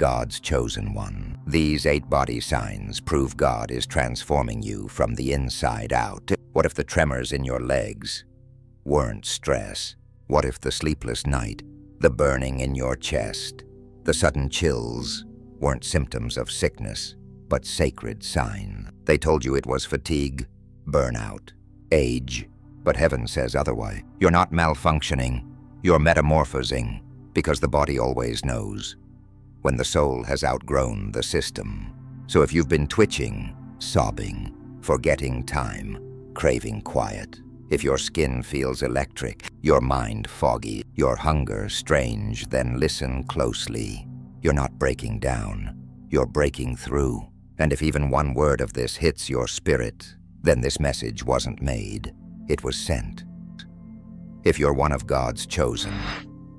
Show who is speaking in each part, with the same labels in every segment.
Speaker 1: God's chosen one. These 8 body signs prove God is transforming you from the inside out. What if the tremors in your legs weren't stress? What if the sleepless night, the burning in your chest, the sudden chills weren't symptoms of sickness, but sacred sign? They told you it was fatigue, burnout, age, but heaven says otherwise. You're not malfunctioning, you're metamorphosing, because the body always knows when the soul has outgrown the system. So if you've been twitching, sobbing, forgetting time, craving quiet, if your skin feels electric, your mind foggy, your hunger strange, then listen closely. You're not breaking down, you're breaking through. And if even one word of this hits your spirit, then this message wasn't made, it was sent. If you're one of God's chosen,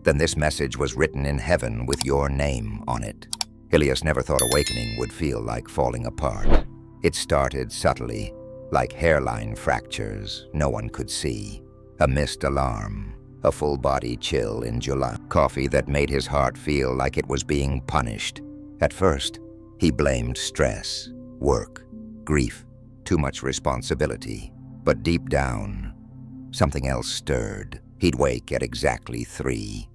Speaker 1: then this message was written in heaven with your name on it. Elias never thought awakening would feel like falling apart. It started subtly, like hairline fractures no one could see, a missed alarm, a full-body chill in July, coffee that made his heart feel like it was being punished. At first, he blamed stress, work, grief, too much responsibility. But deep down, something else stirred. He'd wake at exactly 3:17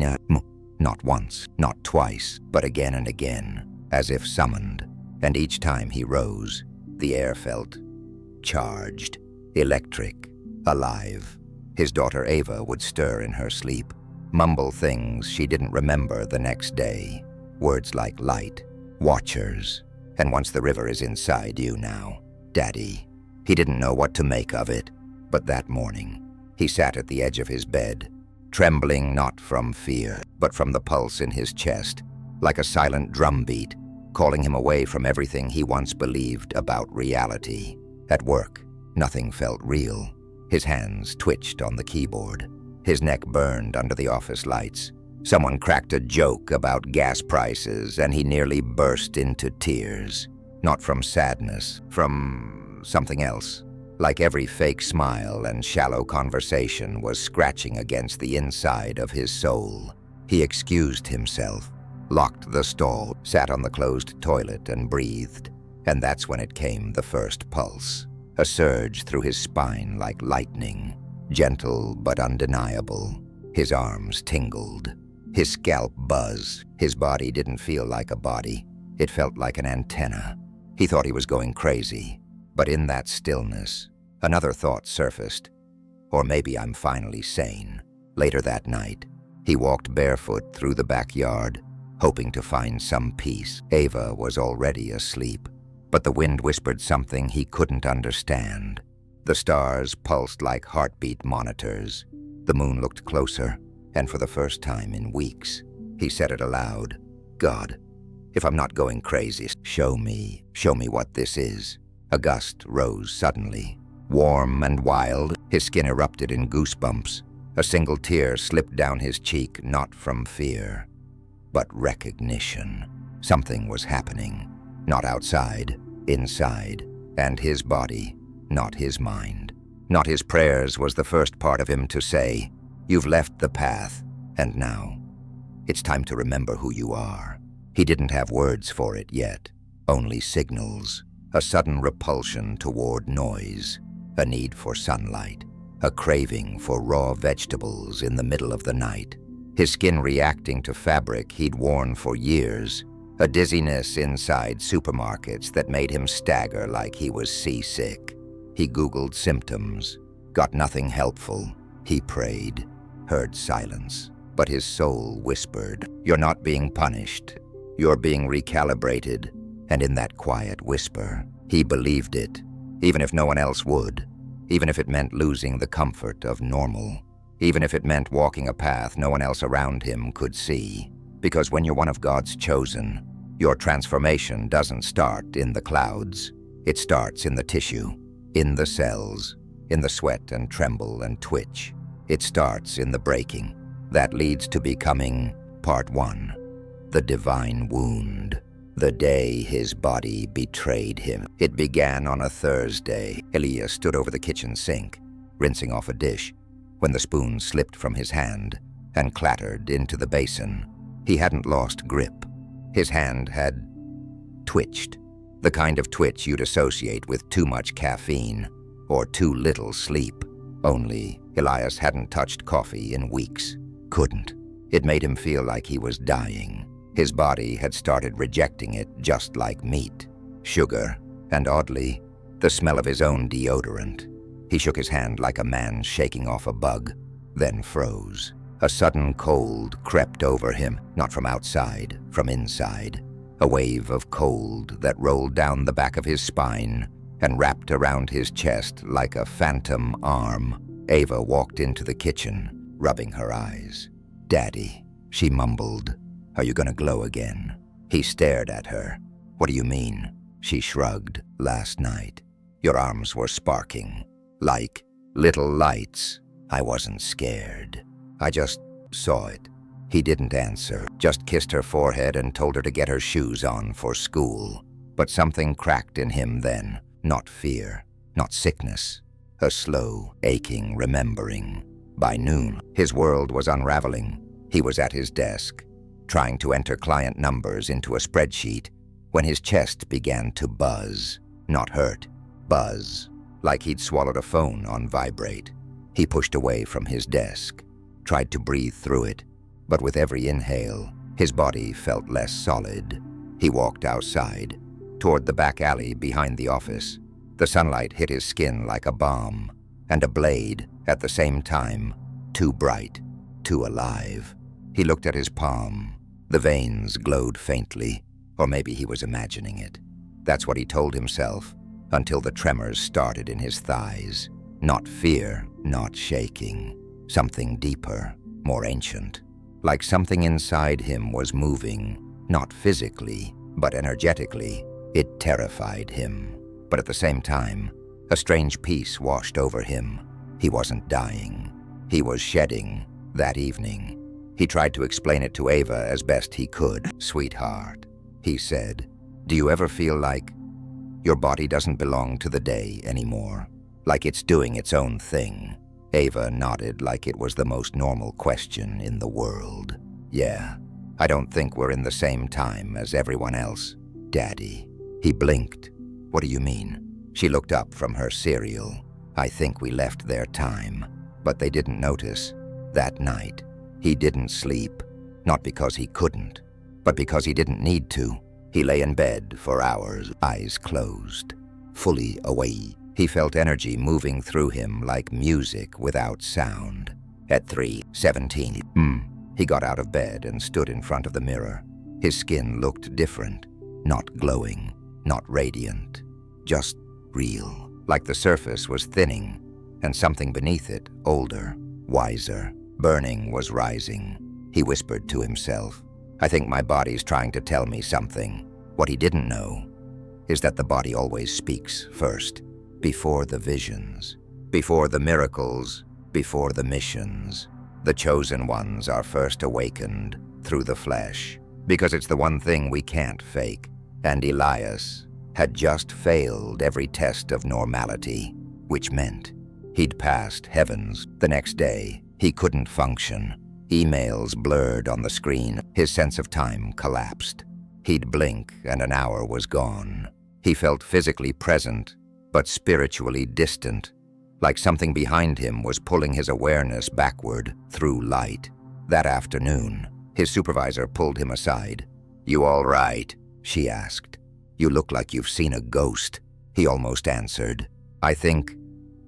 Speaker 1: a.m. Not once, not twice, but again and again, as if summoned. And each time he rose, the air felt charged, electric, alive. His daughter Ava would stir in her sleep, mumble things she didn't remember the next day. Words like light, watchers, and once the river is inside you now, Daddy. He didn't know what to make of it, but that morning, he sat at the edge of his bed, trembling not from fear, but from the pulse in his chest, like a silent drumbeat, calling him away from everything he once believed about reality. At work, nothing felt real. His hands twitched on the keyboard. His neck burned under the office lights. Someone cracked a joke about gas prices, and he nearly burst into tears. Not from sadness, from something else. Like every fake smile and shallow conversation was scratching against the inside of his soul. He excused himself, locked the stall, sat on the closed toilet and breathed. And that's when it came, the first pulse. A surge through his spine like lightning, gentle but undeniable. His arms tingled, his scalp buzzed. His body didn't feel like a body. It felt like an antenna. He thought he was going crazy. But in that stillness, another thought surfaced. Or maybe I'm finally sane. Later that night, he walked barefoot through the backyard, hoping to find some peace. Ava was already asleep, but the wind whispered something he couldn't understand. The stars pulsed like heartbeat monitors. The moon looked closer, and for the first time in weeks, he said it aloud. God, if I'm not going crazy, show me what this is. A gust rose suddenly, warm and wild. His skin erupted in goosebumps. A single tear slipped down his cheek, not from fear, but recognition. Something was happening, not outside, inside, and his body, not his mind. Not his prayers was the first part of him to say, "You've left the path, and now it's time to remember who you are." He didn't have words for it yet, only signals. A sudden repulsion toward noise, a need for sunlight, a craving for raw vegetables in the middle of the night. His skin reacting to fabric he'd worn for years, a dizziness inside supermarkets that made him stagger like he was seasick. He Googled symptoms, got nothing helpful. He prayed, heard silence, but his soul whispered, "You're not being punished, you're being recalibrated." And in that quiet whisper, he believed it, even if no one else would, even if it meant losing the comfort of normal, even if it meant walking a path no one else around him could see. Because when you're one of God's chosen, your transformation doesn't start in the clouds. It starts in the tissue, in the cells, in the sweat and tremble and twitch. It starts in the breaking. That leads to becoming part 1, the divine wound. The day his body betrayed him. It began on a Thursday. Elias stood over the kitchen sink, rinsing off a dish, when the spoon slipped from his hand and clattered into the basin. He hadn't lost grip. His hand had twitched, the kind of twitch you'd associate with too much caffeine or too little sleep. Only Elias hadn't touched coffee in weeks. Couldn't. It made him feel like he was dying. His body had started rejecting it just like meat, sugar, and oddly, the smell of his own deodorant. He shook his hand like a man shaking off a bug, then froze. A sudden cold crept over him, not from outside, from inside. A wave of cold that rolled down the back of his spine and wrapped around his chest like a phantom arm. Ava walked into the kitchen, rubbing her eyes. "Daddy," she mumbled. "Are you gonna glow again?" He stared at her. "What do you mean?" She shrugged. "Last night, your arms were sparking, like little lights. I wasn't scared. I just saw it." He didn't answer, just kissed her forehead and told her to get her shoes on for school. But something cracked in him then. Not fear, not sickness. A slow, aching remembering. By noon, his world was unraveling. He was at his desk, trying to enter client numbers into a spreadsheet, when his chest began to buzz. Not hurt, buzz, like he'd swallowed a phone on vibrate. He pushed away from his desk, tried to breathe through it, but with every inhale, his body felt less solid. He walked outside, toward the back alley behind the office. The sunlight hit his skin like a bomb, and a blade, at the same time, too bright, too alive. He looked at his palm. The veins glowed faintly, or maybe he was imagining it. That's what he told himself, until the tremors started in his thighs. Not fear, not shaking. Something deeper, more ancient. Like something inside him was moving, not physically, but energetically. It terrified him. But at the same time, a strange peace washed over him. He wasn't dying. He was shedding that evening. He tried to explain it to Ava as best he could. "Sweetheart," he said, "do you ever feel like your body doesn't belong to the day anymore? Like it's doing its own thing?" Ava nodded like it was the most normal question in the world. "Yeah, I don't think we're in the same time as everyone else, Daddy." He blinked. "What do you mean?" She looked up from her cereal. "I think we left their time, but they didn't notice. That night, he didn't sleep, not because he couldn't, but because he didn't need to. He lay in bed for hours, eyes closed, fully awake. He felt energy moving through him like music without sound. At 3:17, he got out of bed and stood in front of the mirror. His skin looked different, not glowing, not radiant, just real, like the surface was thinning, and something beneath it, older, wiser. Burning was rising. He whispered to himself, "I think my body's trying to tell me something." What he didn't know is that the body always speaks first, before the visions, before the miracles, before the missions. The chosen ones are first awakened through the flesh, because it's the one thing we can't fake. And Elias had just failed every test of normality, which meant he'd passed heavens. The next day, he couldn't function. Emails blurred on the screen. His sense of time collapsed. He'd blink and an hour was gone. He felt physically present, but spiritually distant, like something behind him was pulling his awareness backward through light. That afternoon, his supervisor pulled him aside. "You all right?" she asked. "You look like you've seen a ghost." He almost answered, "I think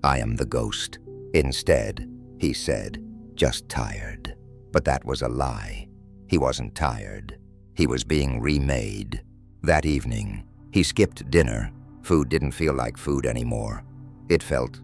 Speaker 1: I am the ghost." Instead, he said, "Just tired." But that was a lie. He wasn't tired. He was being remade. That evening, he skipped dinner. Food didn't feel like food anymore. It felt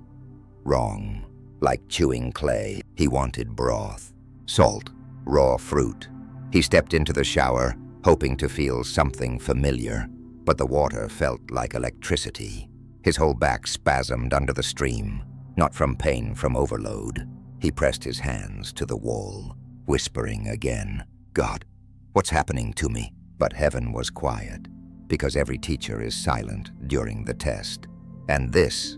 Speaker 1: wrong, like chewing clay. He wanted broth, salt, raw fruit. He stepped into the shower, hoping to feel something familiar, but the water felt like electricity. His whole back spasmed under the stream, not from pain, from overload. He pressed his hands to the wall, whispering again, "God, what's happening to me?" But heaven was quiet, because every teacher is silent during the test. And this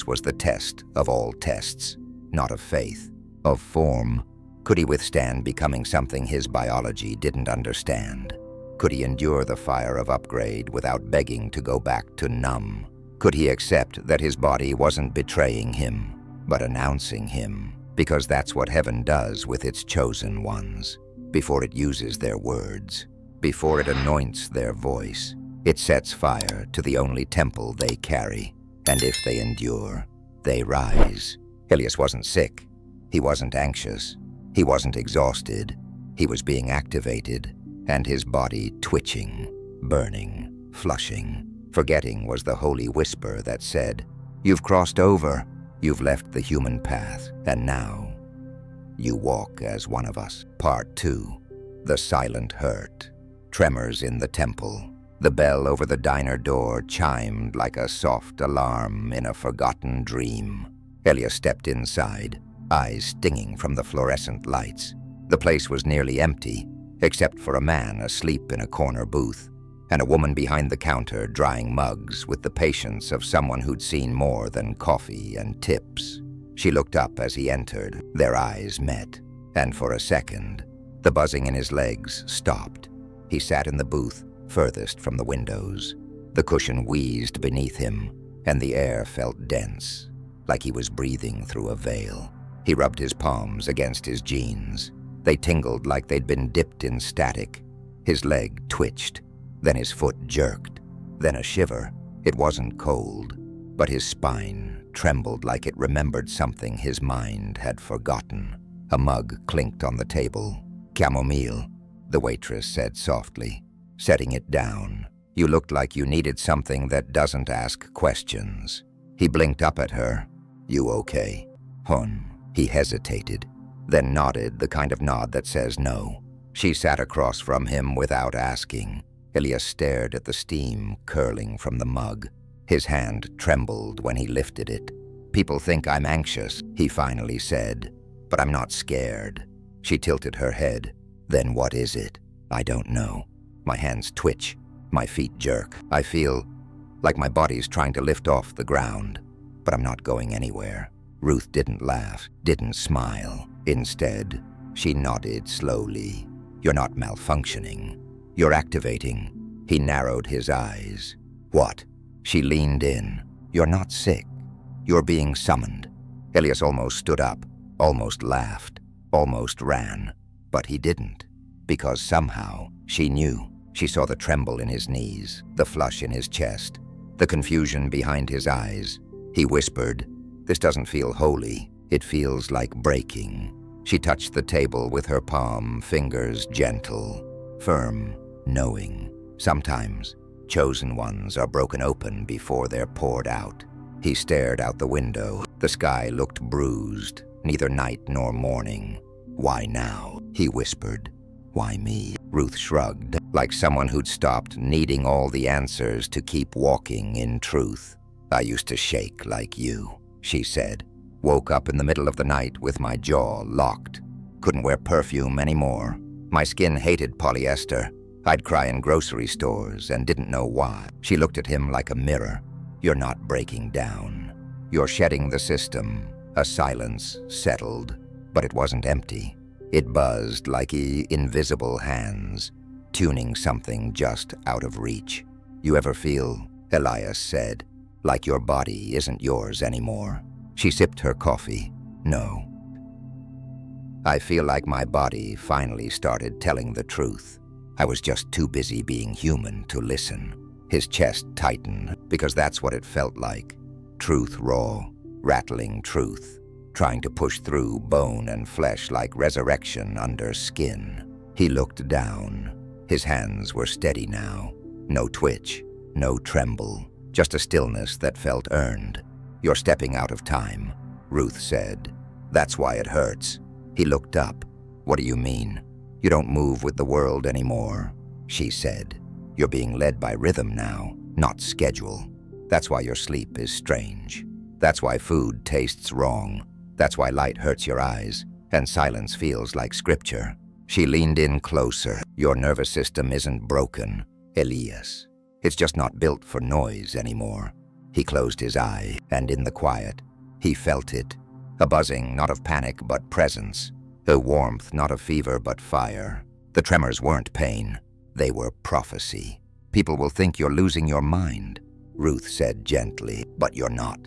Speaker 1: was the test of all tests, not of faith, of form. Could he withstand becoming something his biology didn't understand? Could he endure the fire of upgrade without begging to go back to numb? Could he accept that his body wasn't betraying him, but announcing him? Because that's what heaven does with its chosen ones. Before it uses their words, before it anoints their voice, it sets fire to the only temple they carry. And if they endure, they rise. Elias wasn't sick. He wasn't anxious. He wasn't exhausted. He was being activated, and his body twitching, burning, flushing. Forgetting was the holy whisper that said, "You've crossed over. You've left the human path, and now you walk as one of us." Part 2. The Silent Hurt. Tremors in the temple. The bell over the diner door chimed like a soft alarm in a forgotten dream. Elias stepped inside, eyes stinging from the fluorescent lights. The place was nearly empty, except for a man asleep in a corner booth, and a woman behind the counter drying mugs with the patience of someone who'd seen more than coffee and tips. She looked up as he entered. Their eyes met, and for a second, the buzzing in his legs stopped. He sat in the booth, furthest from the windows. The cushion wheezed beneath him, and the air felt dense, like he was breathing through a veil. He rubbed his palms against his jeans. They tingled like they'd been dipped in static. His leg twitched, then his foot jerked, then a shiver. It wasn't cold, but his spine trembled like it remembered something his mind had forgotten. A mug clinked on the table. "Chamomile," the waitress said softly, setting it down. "You looked like you needed something that doesn't ask questions." He blinked up at her. "You okay?" "Hon." He hesitated, then nodded, the kind of nod that says no. She sat across from him without asking. Elias stared at the steam curling from the mug. His hand trembled when he lifted it. "People think I'm anxious," he finally said, "but I'm not scared." She tilted her head. "Then what is it?" "I don't know. My hands twitch. My feet jerk. I feel like my body's trying to lift off the ground, but I'm not going anywhere." Ruth didn't laugh, didn't smile. Instead, she nodded slowly. "You're not malfunctioning. You're activating." He narrowed his eyes. "What?" She leaned in. "You're not sick. You're being summoned." Elias almost stood up, almost laughed, almost ran. But he didn't, because somehow she knew. She saw the tremble in his knees, the flush in his chest, the confusion behind his eyes. He whispered, "This doesn't feel holy. It feels like breaking." She touched the table with her palm, fingers gentle, firm, knowing. Sometimes, chosen ones are broken open before they're poured out. He stared out the window. The sky looked bruised, neither night nor morning. "Why now?" he whispered. "Why me?" Ruth shrugged, like someone who'd stopped needing all the answers to keep walking in truth. "I used to shake like you," she said. "Woke up in the middle of the night with my jaw locked. Couldn't wear perfume anymore. My skin hated polyester. I'd cry in grocery stores and didn't know why." She looked at him like a mirror. "You're not breaking down. You're shedding the system." A silence settled, but it wasn't empty. It buzzed like invisible hands, tuning something just out of reach. "You ever feel," Elias said, "like your body isn't yours anymore?" She sipped her coffee. "No. I feel like my body finally started telling the truth. I was just too busy being human to listen." His chest tightened, because that's what it felt like. Truth raw, rattling truth, trying to push through bone and flesh like resurrection under skin. He looked down. His hands were steady now. No twitch, no tremble, just a stillness that felt earned. "You're stepping out of time," Ruth said. "That's why it hurts." He looked up. "What do you mean?" "You don't move with the world anymore," she said. "You're being led by rhythm now, not schedule. That's why your sleep is strange. That's why food tastes wrong. That's why light hurts your eyes, and silence feels like scripture." She leaned in closer. "Your nervous system isn't broken, Elias. It's just not built for noise anymore." He closed his eye, and in the quiet, he felt it. A buzzing not of panic but presence. A warmth not of fever but fire. The tremors weren't pain. They were prophecy. People will think you're losing your mind, Ruth said gently, but you're not.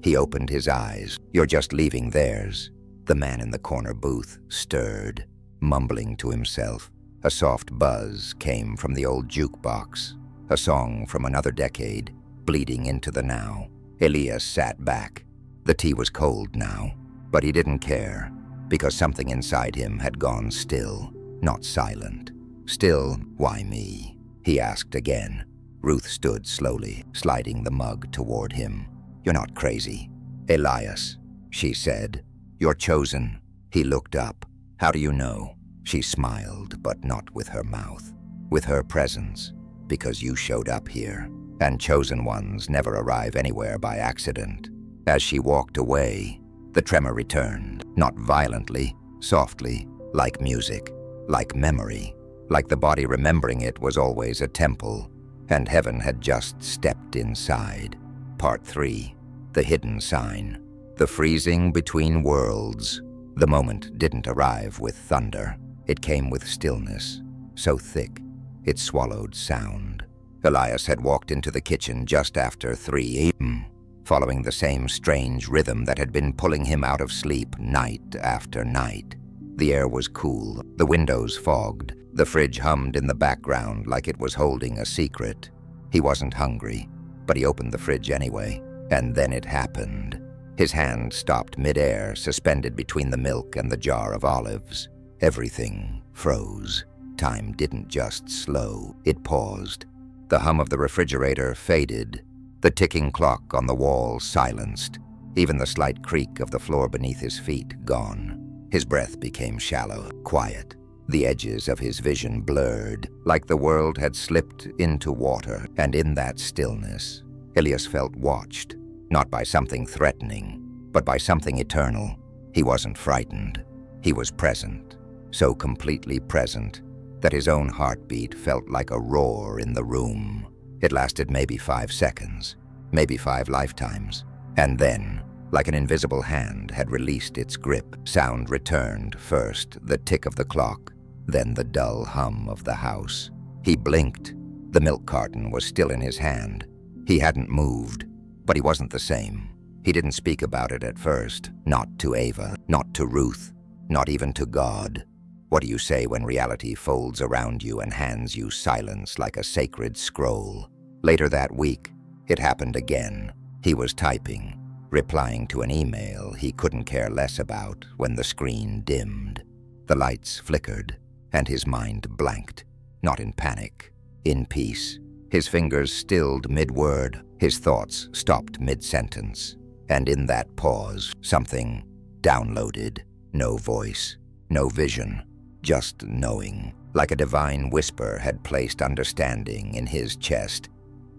Speaker 1: He opened his eyes. You're just leaving theirs. The man in the corner booth stirred, mumbling to himself. A soft buzz came from the old jukebox, a song from another decade, bleeding into the now. Elias sat back. The tea was cold now, but he didn't care, because something inside him had gone still, not silent. Still, why me? He asked again. Ruth stood slowly, sliding the mug toward him. You're not crazy. Elias, she said. You're chosen. He looked up. How do you know? She smiled, but not with her mouth. With her presence, because you showed up here. And chosen ones never arrive anywhere by accident. As she walked away, the tremor returned, not violently, softly, like music, like memory, like the body remembering it was always a temple, and heaven had just stepped inside. Part 3. The hidden sign. The freezing between worlds. The moment didn't arrive with thunder. It came with stillness, so thick, it swallowed sound. Elias had walked into the kitchen just after 3 a.m., following the same strange rhythm that had been pulling him out of sleep night after night. The air was cool, the windows fogged, the fridge hummed in the background like it was holding a secret. He wasn't hungry, but he opened the fridge anyway, and then it happened. His hand stopped midair, suspended between the milk and the jar of olives. Everything froze. Time didn't just slow, it paused. The hum of the refrigerator faded. The ticking clock on the wall silenced. Even the slight creak of the floor beneath his feet gone. His breath became shallow, quiet. The edges of his vision blurred, like the world had slipped into water, and in that stillness, Elias felt watched, not by something threatening, but by something eternal. He wasn't frightened. He was present, so completely present that his own heartbeat felt like a roar in the room. It lasted maybe 5 seconds, maybe 5 lifetimes, and then, like an invisible hand had released its grip, sound returned, first the tick of the clock, then the dull hum of the house. He blinked. The milk carton was still in his hand. He hadn't moved, but he wasn't the same. He didn't speak about it at first, not to Ava, not to Ruth, not even to God. What do you say when reality folds around you and hands you silence like a sacred scroll? Later that week, it happened again. He was typing, replying to an email he couldn't care less about when the screen dimmed. The lights flickered, and his mind blanked, not in panic, in peace. His fingers stilled mid-word, his thoughts stopped mid-sentence. And in that pause, something downloaded. No voice, no vision, just knowing, like a divine whisper had placed understanding in his chest,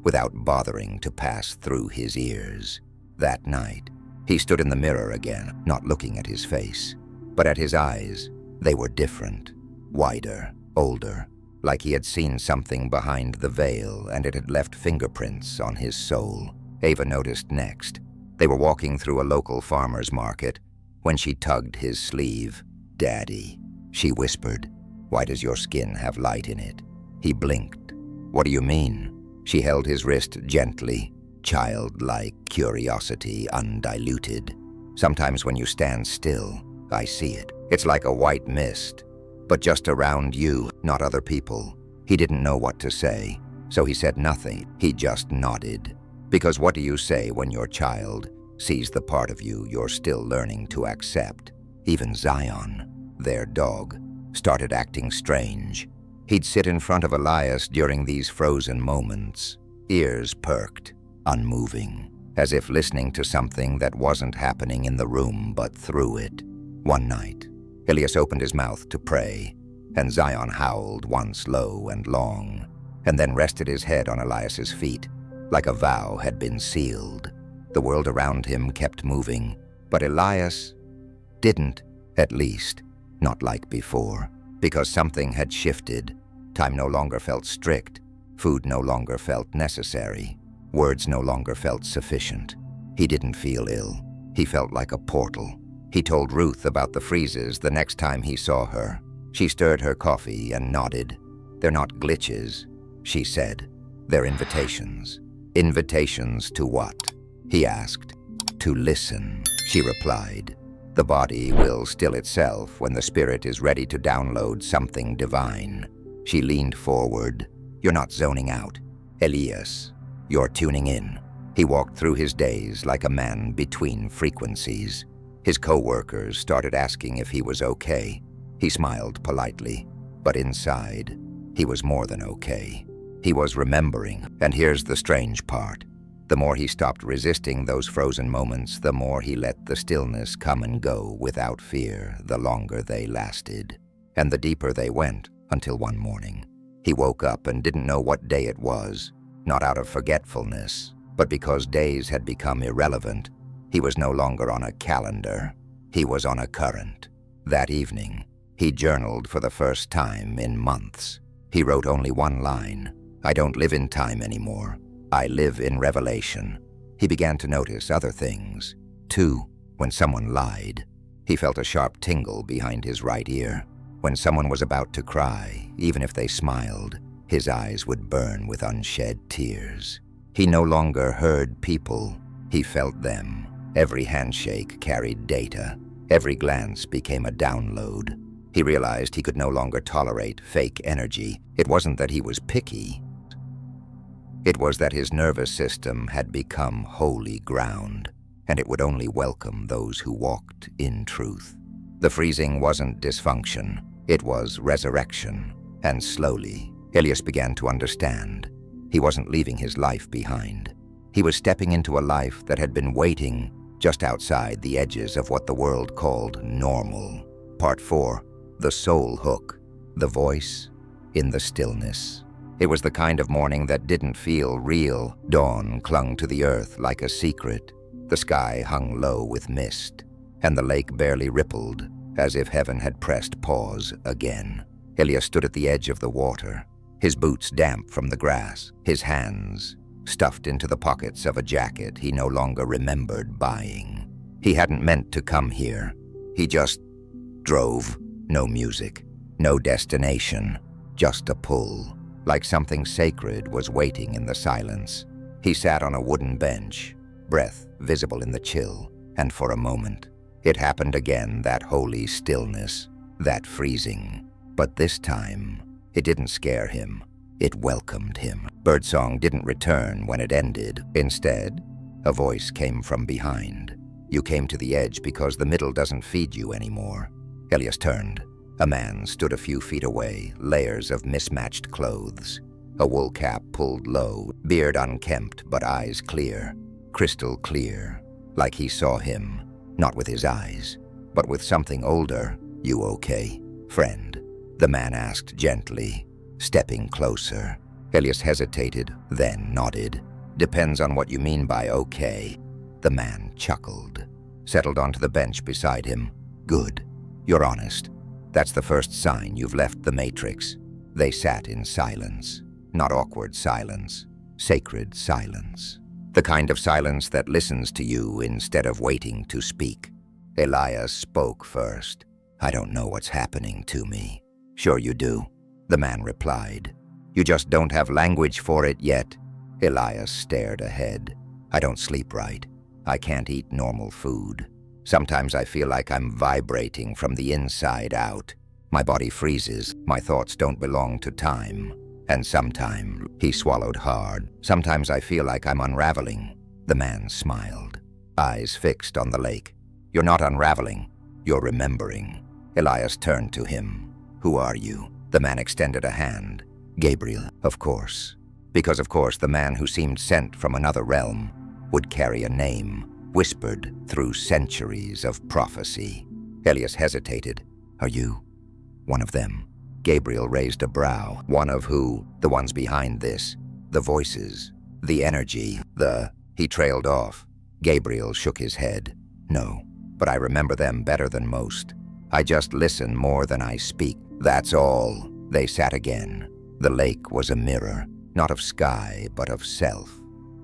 Speaker 1: without bothering to pass through his ears. That night, he stood in the mirror again, not looking at his face, but at his eyes. They were different, wider, older, like he had seen something behind the veil and it had left fingerprints on his soul. Ava noticed next. They were walking through a local farmer's market when she tugged his sleeve. "Daddy," she whispered. "Why does your skin have light in it?" He blinked. "What do you mean?" She held his wrist gently, childlike curiosity undiluted. "Sometimes when you stand still, I see it. It's like a white mist, but just around you, not other people." He didn't know what to say, so he said nothing. He just nodded. Because what do you say when your child sees the part of you you're still learning to accept? Even Zion, their dog, started acting strange. He'd sit in front of Elias during these frozen moments, ears perked, unmoving, as if listening to something that wasn't happening in the room but through it. One night, Elias opened his mouth to pray, and Zion howled once low and long, and then rested his head on Elias's feet, like a vow had been sealed. The world around him kept moving, but Elias didn't, at least, not like before, because something had shifted. Time no longer felt strict, food no longer felt necessary, words no longer felt sufficient. He didn't feel ill. He felt like a portal. He told Ruth about the freezes the next time he saw her. She stirred her coffee and nodded. They're not glitches, she said. They're invitations. Invitations to what? He asked. To listen, she replied. The body will still itself when the spirit is ready to download something divine. She leaned forward. You're not zoning out, Elias. You're tuning in. He walked through his days like a man between frequencies. His co-workers started asking if he was okay. He smiled politely, but inside, he was more than okay. He was remembering, and here's the strange part. The more he stopped resisting those frozen moments, the more he let the stillness come and go without fear, the longer they lasted. And the deeper they went, until one morning. He woke up and didn't know what day it was, not out of forgetfulness, but because days had become irrelevant. He was no longer on a calendar. He was on a current. That evening, he journaled for the first time in months. He wrote only one line. I don't live in time anymore. I live in revelation. He began to notice other things. Too, when someone lied, he felt a sharp tingle behind his right ear. When someone was about to cry, even if they smiled, his eyes would burn with unshed tears. He no longer heard people. He felt them. Every handshake carried data. Every glance became a download. He realized he could no longer tolerate fake energy. It wasn't that he was picky. It was that his nervous system had become holy ground, and it would only welcome those who walked in truth. The freezing wasn't dysfunction. It was resurrection. And slowly, Elias began to understand. He wasn't leaving his life behind. He was stepping into a life that had been waiting just outside the edges of what the world called normal. Part 4. The soul hook. The voice in the stillness. It was the kind of morning that didn't feel real. Dawn clung to the earth like a secret. The sky hung low with mist, and the lake barely rippled, as if heaven had pressed pause again. Elias stood at the edge of the water, his boots damp from the grass, his hands stuffed into the pockets of a jacket he no longer remembered buying. He hadn't meant to come here. He just drove. No music, no destination, just a pull, like something sacred was waiting in the silence. He sat on a wooden bench, breath visible in the chill, and for a moment, it happened again, that holy stillness, that freezing. But this time, it didn't scare him. It welcomed him. Birdsong didn't return when it ended. Instead, a voice came from behind. You came to the edge because the middle doesn't feed you anymore. Elias turned. A man stood a few feet away, layers of mismatched clothes. A wool cap pulled low, beard unkempt but eyes clear, crystal clear, like he saw him, not with his eyes, but with something older. You okay, friend? The man asked gently, stepping closer. Elias hesitated, then nodded. Depends on what you mean by okay. The man chuckled, settled onto the bench beside him. Good. You're honest. That's the first sign you've left the Matrix. They sat in silence. Not awkward silence. Sacred silence. The kind of silence that listens to you instead of waiting to speak. Elias spoke first. I don't know what's happening to me. Sure you do, the man replied. You just don't have language for it yet. Elias stared ahead. I don't sleep right. I can't eat normal food. Sometimes I feel like I'm vibrating from the inside out. My body freezes. My thoughts don't belong to time. And sometimes, he swallowed hard, sometimes I feel like I'm unraveling. The man smiled, eyes fixed on the lake. You're not unraveling. You're remembering. Elias turned to him. Who are you? The man extended a hand. Gabriel, of course. Because of course the man who seemed sent from another realm would carry a name, whispered through centuries of prophecy. Elias hesitated. Are you one of them? Gabriel raised a brow. One of who? The ones behind this. The voices. The energy. He trailed off. Gabriel shook his head. No, but I remember them better than most. I just listen more than I speak. That's all. They sat again. The lake was a mirror, not of sky, but of self.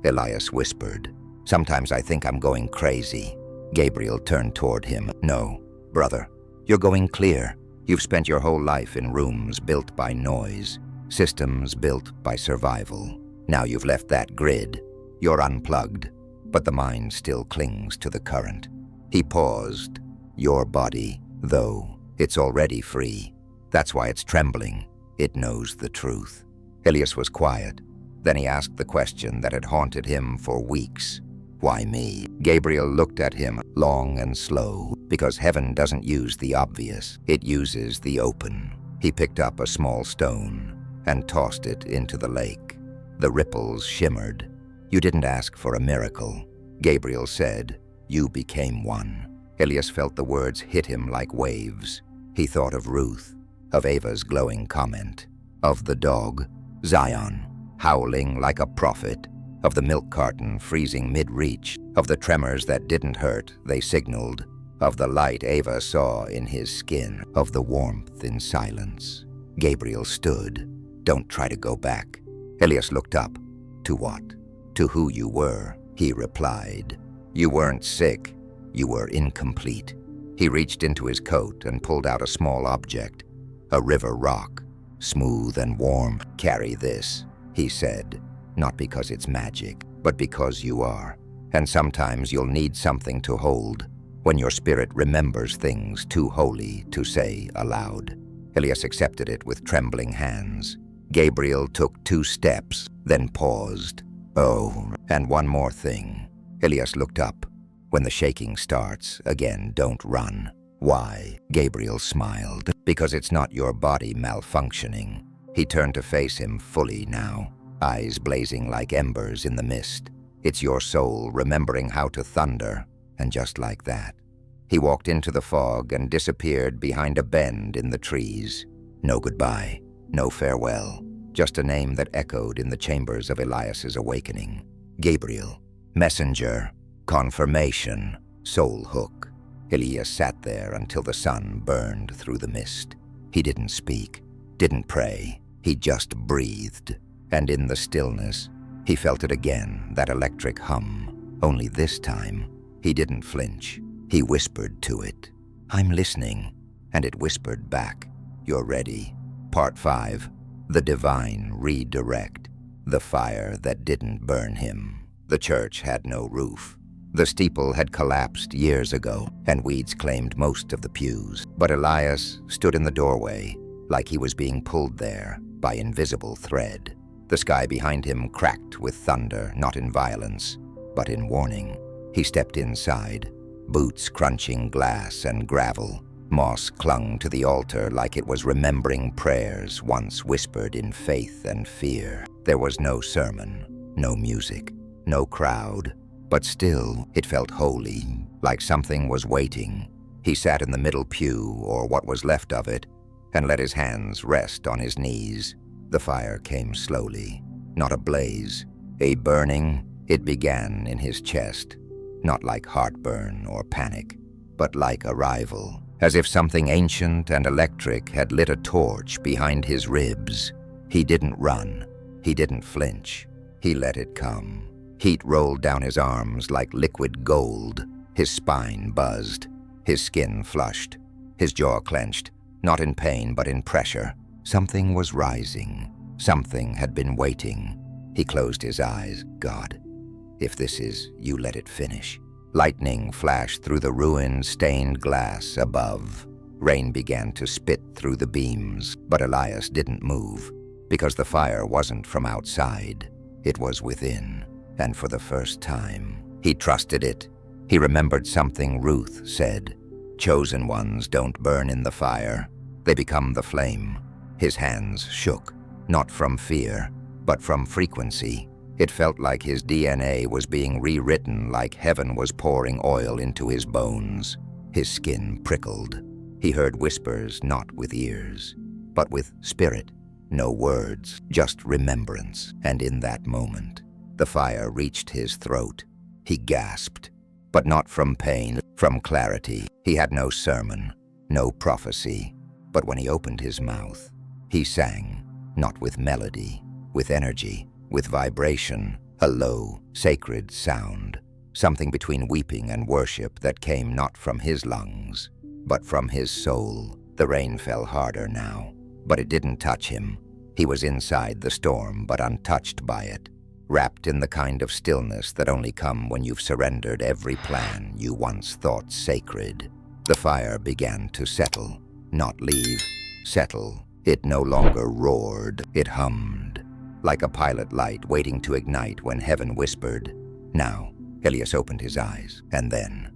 Speaker 1: Elias whispered. Sometimes I think I'm going crazy. Gabriel turned toward him. No, brother, you're going clear. You've spent your whole life in rooms built by noise. systems built by survival. Now you've left that grid. You're unplugged, but the mind still clings to the current. He paused. Your body, though, it's already free. That's why it's trembling. It knows the truth. Elias was quiet. Then he asked the question that had haunted him for weeks. Why me? Gabriel looked at him, long and slow, because heaven doesn't use the obvious. It uses the open. He picked up a small stone and tossed it into the lake. The ripples shimmered. You didn't ask for a miracle. Gabriel said, you became one. Elias felt the words hit him like waves. He thought of Ruth, of Ava's glowing comment, of the dog, Zion, howling like a prophet, of the milk carton freezing mid-reach, of the tremors that didn't hurt, they signaled, of the light Ava saw in his skin, of the warmth in silence. Gabriel stood. Don't try to go back. Elias looked up. To what? To who you were, he replied. You weren't sick. You were incomplete. He reached into his coat and pulled out a small object, a river rock, smooth and warm. Carry this, he said, not because it's magic, but because you are. And sometimes you'll need something to hold when your spirit remembers things too holy to say aloud. Elias accepted it with trembling hands. Gabriel took 2 steps, then paused. Oh, and one more thing. Elias looked up. When the shaking starts, again, don't run. Why? Gabriel smiled. Because it's not your body malfunctioning. He turned to face him fully now, eyes blazing like embers in the mist. It's your soul remembering how to thunder, and just like that. He walked into the fog and disappeared behind a bend in the trees. No goodbye, no farewell, just a name that echoed in the chambers of Elias's awakening. Gabriel, messenger, confirmation, soul hook. Elias sat there until the sun burned through the mist. He didn't speak, didn't pray. He just breathed. And in the stillness, he felt it again, that electric hum. Only this time, he didn't flinch. He whispered to it, I'm listening. And it whispered back, you're ready. Part 5, the divine redirect. The fire that didn't burn him. The church had no roof. The steeple had collapsed years ago, and weeds claimed most of the pews. But Elias stood in the doorway, like he was being pulled there by invisible thread. The sky behind him cracked with thunder, not in violence, but in warning. He stepped inside, boots crunching glass and gravel. Moss clung to the altar like it was remembering prayers once whispered in faith and fear. There was no sermon, no music, no crowd. But still, it felt holy, like something was waiting. He sat in the middle pew, or what was left of it, and let his hands rest on his knees. The fire came slowly, not a blaze, a burning. It began in his chest, not like heartburn or panic, but like arrival, as if something ancient and electric had lit a torch behind his ribs. He didn't run, he didn't flinch, he let it come. Heat rolled down his arms like liquid gold. His spine buzzed. His skin flushed. His jaw clenched, not in pain but in pressure. Something was rising. Something had been waiting. He closed his eyes. God, if this is, you let it finish. Lightning flashed through the ruined, stained glass above. Rain began to spit through the beams, but Elias didn't move, because the fire wasn't from outside. It was within. And for the first time, he trusted it. He remembered something Ruth said. Chosen ones don't burn in the fire. They become the flame. His hands shook, not from fear, but from frequency. It felt like his DNA was being rewritten, like heaven was pouring oil into his bones. His skin prickled. He heard whispers not with ears, but with spirit. No words, just remembrance. And in that moment, the fire reached his throat. He gasped, but not from pain, from clarity. He had no sermon, no prophecy. But when he opened his mouth, he sang, not with melody, with energy, with vibration, a low, sacred sound, something between weeping and worship that came not from his lungs, but from his soul. The rain fell harder now, but it didn't touch him. He was inside the storm, but untouched by it, wrapped in the kind of stillness that only comes when you've surrendered every plan you once thought sacred. The fire began to settle, not leave, settle. It no longer roared, it hummed, like a pilot light waiting to ignite when heaven whispered. Now, Elias opened his eyes, and then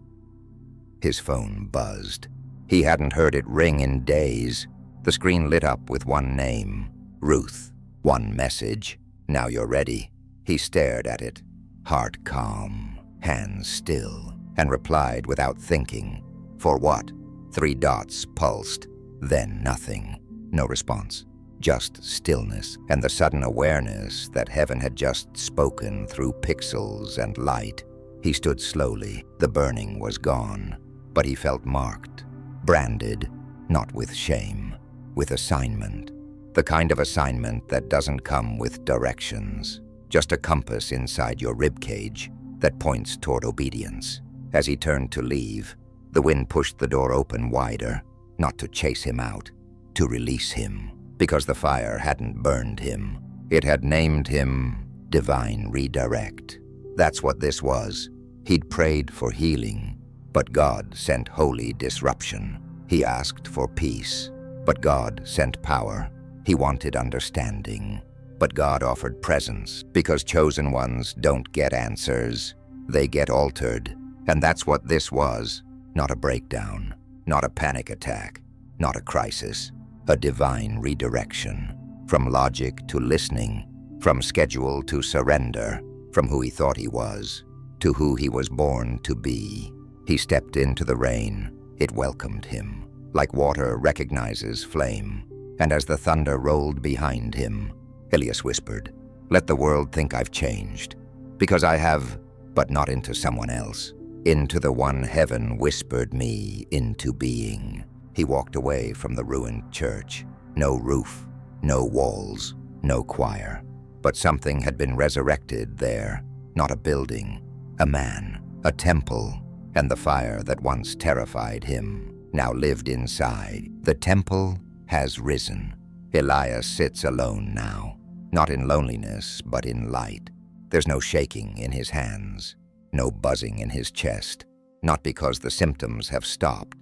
Speaker 1: his phone buzzed. He hadn't heard it ring in days. The screen lit up with one name, Ruth. One message, "Now you're ready." He stared at it, heart calm, hands still, and replied without thinking. "For what?" 3 dots pulsed, then nothing. No response, just stillness and the sudden awareness that heaven had just spoken through pixels and light. He stood slowly. The burning was gone, but he felt marked, branded, not with shame, with assignment. The kind of assignment that doesn't come with directions, just a compass inside your ribcage that points toward obedience. As he turned to leave, the wind pushed the door open wider, not to chase him out, to release him, because the fire hadn't burned him. It had named him Divine Redirect. That's what this was. He'd prayed for healing, but God sent holy disruption. He asked for peace, but God sent power. He wanted understanding, but God offered presence, because chosen ones don't get answers. They get altered, and that's what this was. Not a breakdown, not a panic attack, not a crisis. A divine redirection, from logic to listening, from schedule to surrender, from who he thought he was to who he was born to be. He stepped into the rain. It welcomed him, like water recognizes flame. And as the thunder rolled behind him, Elias whispered, "Let the world think I've changed, because I have, but not into someone else. Into the one heaven whispered me into being." He walked away from the ruined church. No roof, no walls, no choir. But something had been resurrected there. Not a building, a man, a temple. And the fire that once terrified him now lived inside. The temple has risen. Elias sits alone now, not in loneliness, but in light. There's no shaking in his hands, no buzzing in his chest. Not because the symptoms have stopped,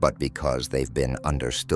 Speaker 1: but because they've been understood.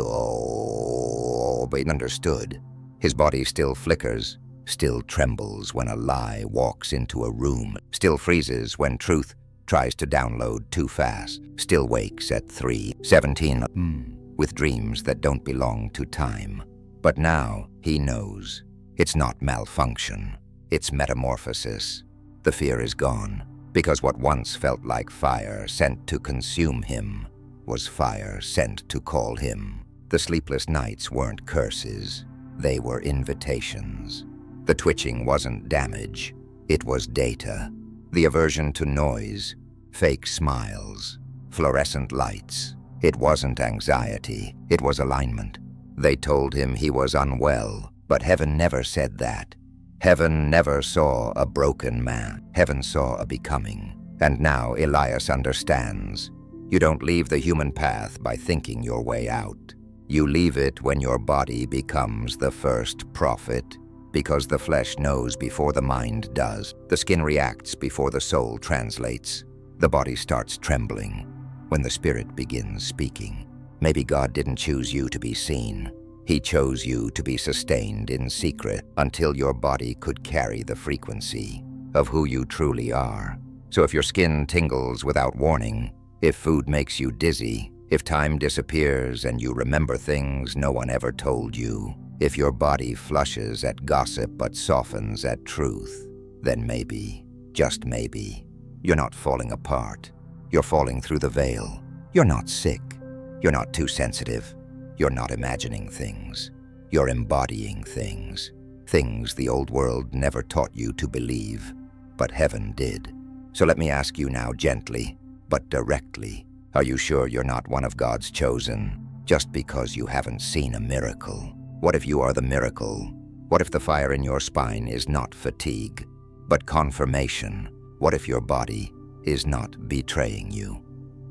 Speaker 1: His body still flickers, still trembles when a lie walks into a room, still freezes when truth tries to download too fast, still wakes at 3:17 with dreams that don't belong to time. But now he knows. It's not malfunction, it's metamorphosis. The fear is gone, because what once felt like fire sent to consume him was fire sent to call him. The sleepless nights weren't curses, they were invitations. The twitching wasn't damage, it was data. The aversion to noise, fake smiles, fluorescent lights. It wasn't anxiety, it was alignment. They told him he was unwell, but heaven never said that. Heaven never saw a broken man. Heaven saw a becoming. And now Elias understands. You don't leave the human path by thinking your way out. You leave it when your body becomes the first prophet, because the flesh knows before the mind does. The skin reacts before the soul translates. The body starts trembling when the spirit begins speaking. Maybe God didn't choose you to be seen. He chose you to be sustained in secret until your body could carry the frequency of who you truly are. So if your skin tingles without warning, if food makes you dizzy, if time disappears and you remember things no one ever told you, if your body flushes at gossip but softens at truth, then maybe, just maybe, you're not falling apart. You're falling through the veil. You're not sick. You're not too sensitive. You're not imagining things. You're embodying things. Things the old world never taught you to believe, but heaven did. So let me ask you now gently, but directly. Are you sure you're not one of God's chosen, just because you haven't seen a miracle? What if you are the miracle? What if the fire in your spine is not fatigue, but confirmation? What if your body is not betraying you?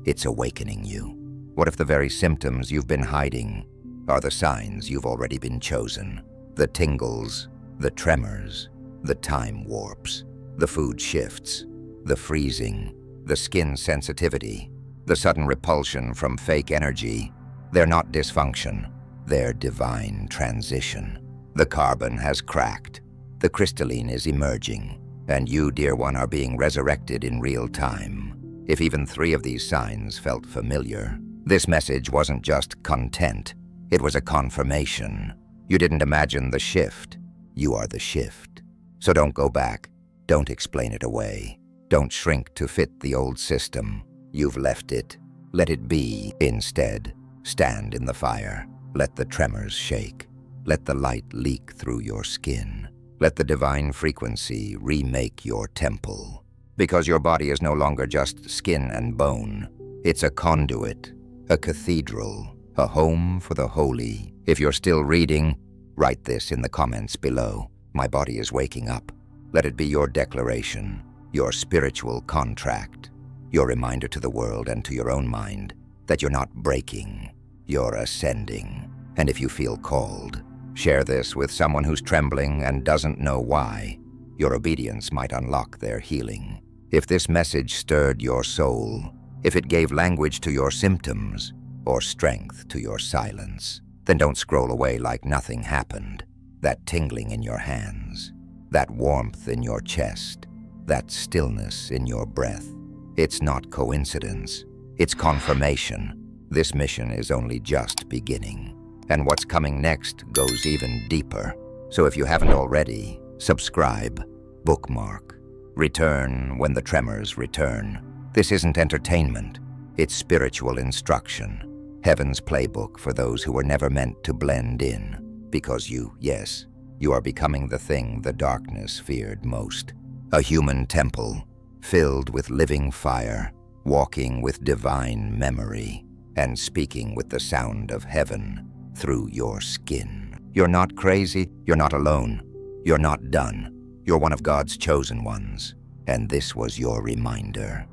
Speaker 1: It's awakening you. What if the very symptoms you've been hiding are the signs you've already been chosen? The tingles, the tremors, the time warps, the food shifts, the freezing, the skin sensitivity, the sudden repulsion from fake energy. They're not dysfunction, they're divine transition. The carbon has cracked, the crystalline is emerging, and you, dear one, are being resurrected in real time. If even 3 of these signs felt familiar, this message wasn't just content, it was a confirmation. You didn't imagine the shift, you are the shift. So don't go back, don't explain it away, don't shrink to fit the old system. You've left it, let it be. Instead, stand in the fire, let the tremors shake, let the light leak through your skin. Let the divine frequency remake your temple. Because your body is no longer just skin and bone. It's a conduit, a cathedral, a home for the holy. If you're still reading, write this in the comments below. My body is waking up. Let it be your declaration, your spiritual contract, your reminder to the world and to your own mind that you're not breaking, you're ascending. And if you feel called, share this with someone who's trembling and doesn't know why. Your obedience might unlock their healing. If this message stirred your soul, if it gave language to your symptoms or strength to your silence, then don't scroll away like nothing happened. That tingling in your hands, that warmth in your chest, that stillness in your breath. It's not coincidence, it's confirmation. This mission is only just beginning. And what's coming next goes even deeper. So if you haven't already, subscribe, bookmark, return when the tremors return. This isn't entertainment, it's spiritual instruction. Heaven's playbook for those who were never meant to blend in. Because you are becoming the thing the darkness feared most. A human temple, filled with living fire, walking with divine memory, and speaking with the sound of heaven through your skin. You're not crazy, you're not alone, you're not done. You're one of God's chosen ones, and this was your reminder.